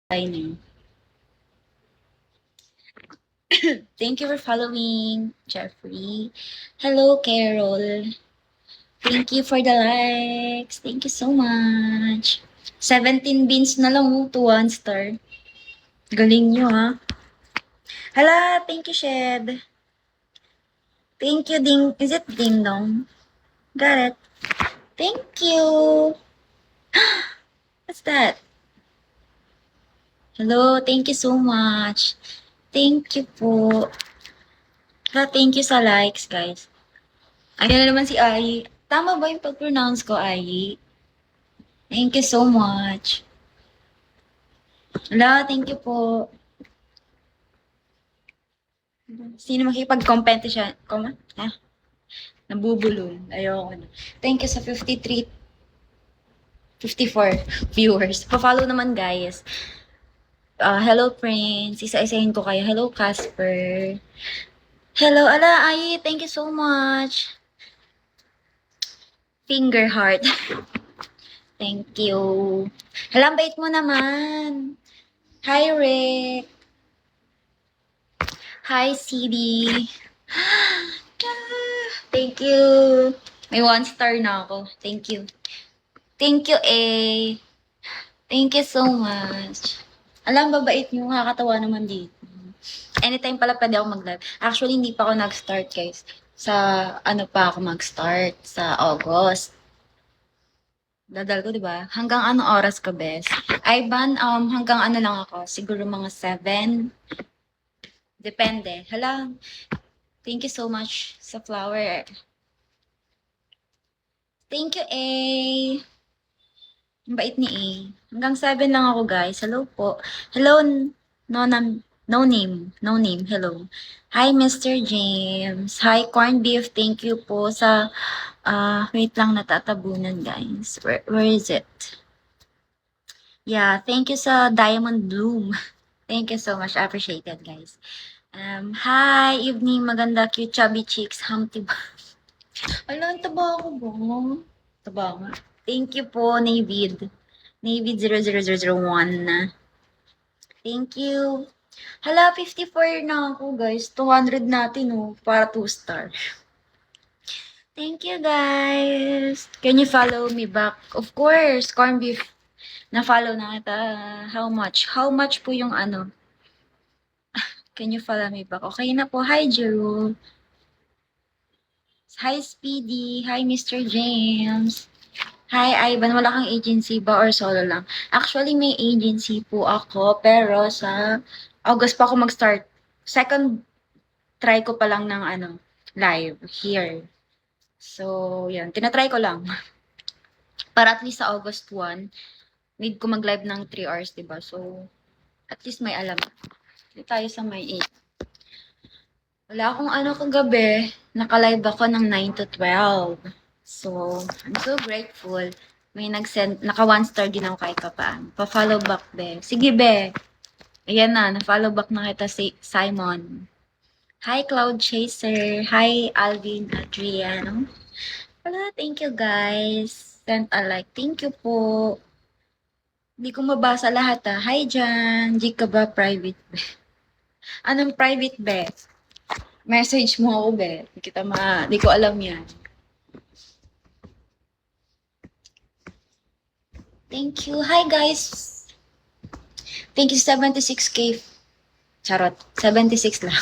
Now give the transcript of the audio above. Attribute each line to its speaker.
Speaker 1: Name. Thank you for following, Jeffrey. Hello, Carol. Thank you for the likes. Thank you so much. 17 beans na lang to 1 star. Galing nyo, ha? Hala, thank you, Shed. Thank you, Ding. Is it Ding Dong? Got it. Thank you. What's that? Hello, thank you so much. Thank you po. Thank you sa likes, guys. Ayan na naman si Ai. Tama ba yung pag-pronounce ko, Ai? Thank you so much. Hala, thank you po. Sino makipag-competition? Ha? Nabubulol. Ayoko na. Thank you sa 54 viewers. Pa-follow naman, guys. Hello, Prince. Isa-isahin ko kayo. Hello, Casper. Hello, ala, Ai. Thank you so much. Finger heart. Thank you. Hala, bait mo naman. Hi, Rick. Hi, CD. Thank you. May 1 star na ako. Thank you. Thank you, A. Thank you so much. Alam, babait nyo. Nakakatawa naman dito. Anytime pala pwede ako mag-live. Actually, hindi pa ako nag-start, guys. Sa ano pa ako mag-start? Sa August. Dadal ko, di ba? Hanggang anong oras ka, bes? Ivan, hanggang ano lang ako? Siguro mga 7. Depende. Hala, thank you so much sa flower. Thank you, A. Ang bait ni A. Hanggang 7 lang ako, guys. Hello po. Hello, no name. No name. Hello. Hi, Mr. James. Hi, corned beef. Thank you po sa, wait lang, natatabunan, guys. Where is it? Yeah, thank you sa Diamond Bloom. Thank you so much. I appreciate it, guys. Hi, evening, maganda, cute, chubby cheeks, humpty ba? Ala, ang taba ako ba? Taba nga. Thank you po, Navid. Navid 00001. Thank you. Hala, 54 na ako, guys. 200 natin, oh, para 2 star. Thank you, guys. Can you follow me back? Of course, corned beef. Na-follow na kita. How much? How much po yung ano? Can you follow me back? Okay na po. Hi, Jero. Hi, Speedy. Hi, Mr. James. Hi, Ivan. Wala kang agency ba or solo lang? Actually, may agency po ako, pero sa August pa ako mag-start. Second try ko pa lang ng ano, live here. So, yan. Tinatry ko lang. Para at least sa August 1, need ko mag-live ng 3 hours, diba? So, at least may alam. Hindi tayo sa may 8. Wala akong ano kagabi. Naka-live ako ng 9 to 12. So, I'm so grateful. May nag-send, naka 1 star din ako kahit pa paano. Pa-follow back, be. Sige, be. Ayan na, na-follow back na kita si Simon. Hi, Cloud Chaser. Hi, Alvin Adriano. Wala, thank you, guys. Send a like. Thank you po. Hindi ko mabasa lahat, ha. Hi, Jan. Di ka ba private, be? Anong private, be? Message mo ako, be. Di ko alam yan. Thank you. Hi, guys. Thank you, 76K. Charot. 76 lang.